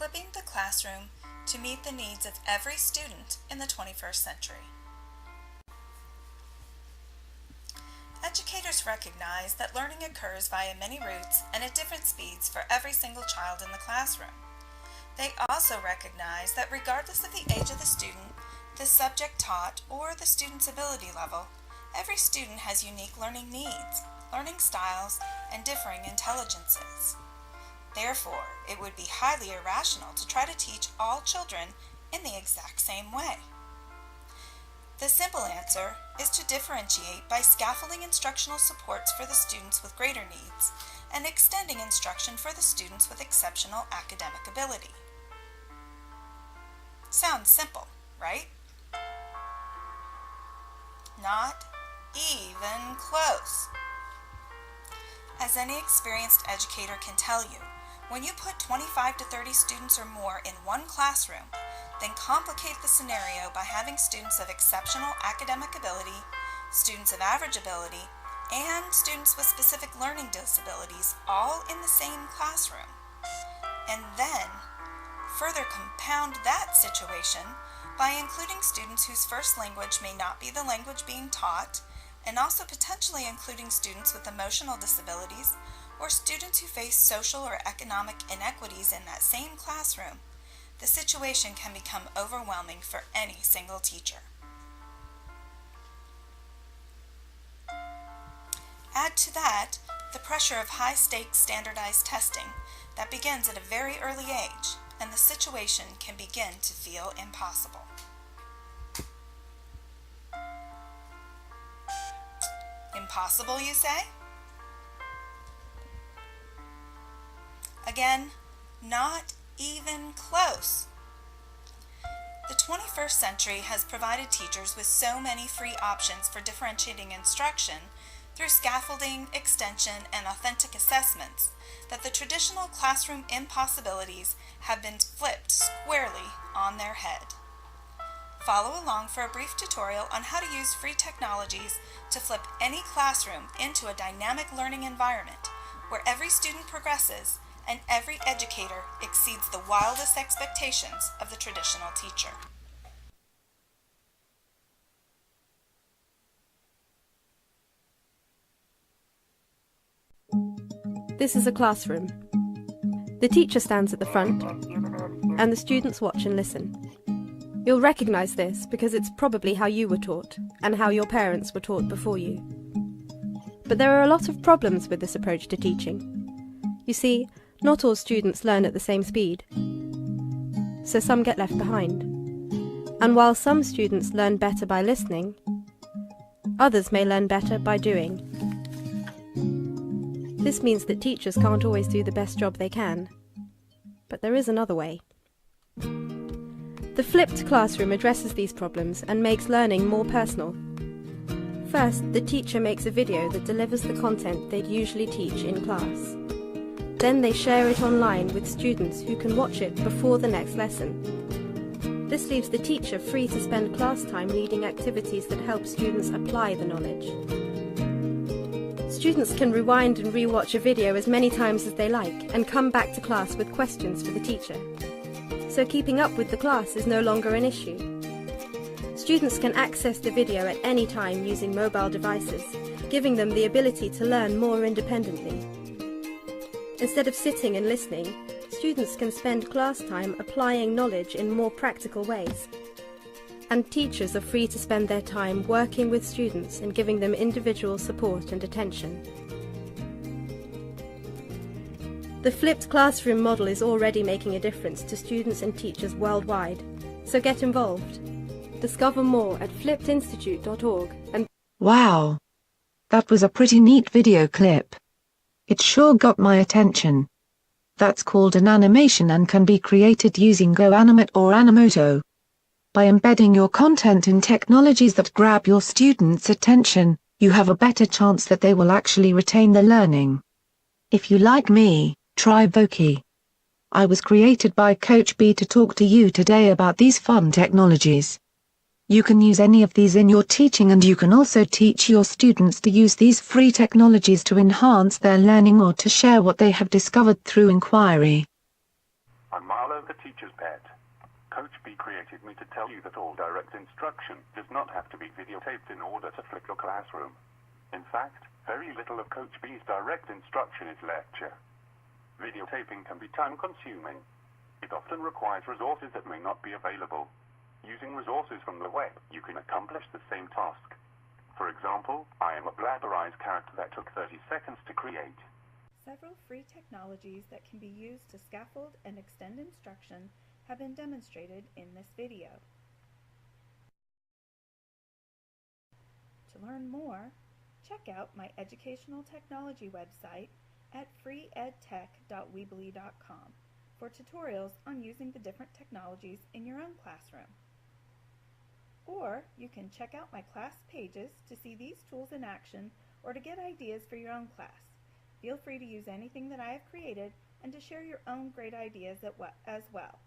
equipping the classroom to meet the needs of every student in the 21st century. Educators recognize that learning occurs via many routes and at different speeds for every single child in the classroom. They also recognize that regardless of the age of the student, the subject taught, or the student's ability level, every student has unique learning needs, learning styles, and differing intelligences. Therefore, it would be highly irrational to try to teach all children in the exact same way. The simple answer is to differentiate by scaffolding instructional supports for the students with greater needs and extending instruction for the students with exceptional academic ability. Sounds simple, right? Not even close. As any experienced educator can tell you, when you put 25 to 30 students or more in one classroom, then complicate the scenario by having students of exceptional academic ability, students of average ability, and students with specific learning disabilities all in the same classroom. And then further compound that situation by including students whose first language may not be the language being taught, and also potentially including students with emotional disabilities or students who face social or economic inequities in that same classroom, the situation can become overwhelming for any single teacher. Add to that the pressure of high-stakes standardized testing that begins at a very early age, and the situation can begin to feel impossible. Impossible, you say? Again, not even close. The 21st century has provided teachers with so many free options for differentiating instruction through scaffolding, extension, and authentic assessments that the traditional classroom impossibilities have been flipped squarely on their head. Follow along for a brief tutorial on how to use free technologies to flip any classroom into a dynamic learning environment where every student progresses and every educator exceeds the wildest expectations of the traditional teacher. This is a classroom. The teacher stands at the front, and the students watch and listen. You'll recognize this because it's probably how you were taught, and how your parents were taught before you. But there are a lot of problems with this approach to teaching. You see, not all students learn at the same speed, so some get left behind. And while some students learn better by listening, others may learn better by doing. This means that teachers can't always do the best job they can. But there is another way. The flipped classroom addresses these problems and makes learning more personal. First, the teacher makes a video that delivers the content they'd usually teach in class. Then they share it online with students who can watch it before the next lesson. This leaves the teacher free to spend class time leading activities that help students apply the knowledge. Students can rewind and re-watch a video as many times as they like and come back to class with questions for the teacher. So keeping up with the class is no longer an issue. Students can access the video at any time using mobile devices, giving them the ability to learn more independently. Instead of sitting and listening, students can spend class time applying knowledge in more practical ways. And teachers are free to spend their time working with students and giving them individual support and attention. The flipped classroom model is already making a difference to students and teachers worldwide, so get involved. Discover more at flippedinstitute.org. And wow! That was a pretty neat video clip. It sure got my attention. That's called an animation and can be created using GoAnimate or Animoto. By embedding your content in technologies that grab your students' attention, you have a better chance that they will actually retain the learning. If you like me, try Voki. I was created by Coach B to talk to you today about these fun technologies. You can use any of these in your teaching, and you can also teach your students to use these free technologies to enhance their learning or to share what they have discovered through inquiry. On Marley Follow the teacher's pet. Coach B created me to tell you that all direct instruction does not have to be videotaped in order to flip your classroom. In fact, very little of Coach B's direct instruction is lecture. Videotaping can be time-consuming. It often requires resources that may not be available. Using resources from the web, you can accomplish the same task. For example, I am a blabberized character that took 30 seconds to create. Several free technologies that can be used to scaffold and extend instruction have been demonstrated in this video. To learn more, check out my educational technology website at freeedtech.weebly.com for tutorials on using the different technologies in your own classroom. Or you can check out my class pages to see these tools in action or to get ideas for your own class. Feel free to use anything that I have created and to share your own great ideas as well.